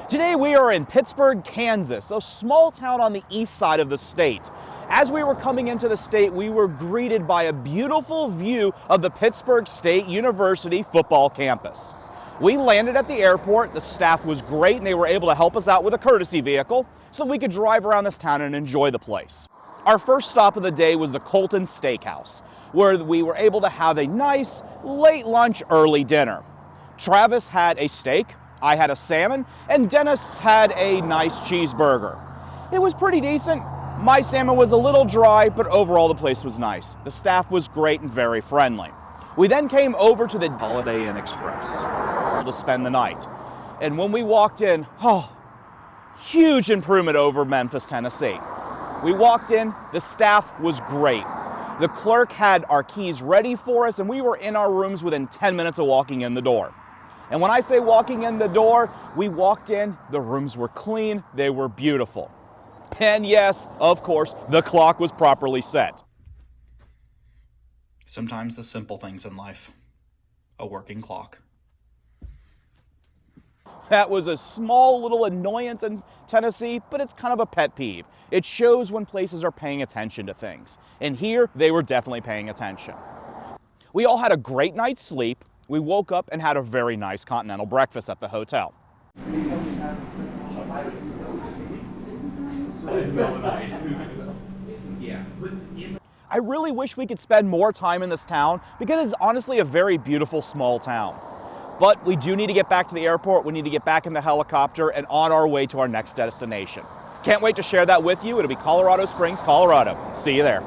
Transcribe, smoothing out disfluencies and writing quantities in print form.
Today we are in Pittsburgh, Kansas, a small town on the east side of the state. As we were coming into the state, we were greeted by a beautiful view of the Pittsburgh State University football campus. We landed at the airport, the staff was great, and they were able to help us out with a courtesy vehicle so we could drive around this town and enjoy the place. Our first stop of the day was the Colton steakhouse, where we were able to have a nice late lunch, early dinner. Travis had a steak, I had a salmon, and Dennis had a nice cheeseburger. It was pretty decent. My salmon was a little dry, but overall the place was nice. The staff was great and very friendly. We then came over to the Holiday Inn and Xpress to spend the night. And when we walked in, huge improvement over Memphis, Tennessee. We walked in, the staff was great. The clerk had our keys ready for us, and we were in our rooms within 10 minutes of walking in the door. And when I say walking in the door, we walked in, the rooms were clean, they were beautiful. And yes, of course, the clock was properly set. Sometimes the simple things in life. A working clock. That was a small little annoyance in Tennessee, but it's kind of a pet peeve. It shows when places are paying attention to things. And here, they were definitely paying attention. We all had a great night's sleep. We woke up and had a very nice continental breakfast at the hotel. I really wish we could spend more time in this town because it's honestly a very beautiful small town. But we do need to get back to the airport, we need to get back in the helicopter and on our way to our next destination. Can't wait to share that with you. It'll be Colorado Springs, Colorado. See you there.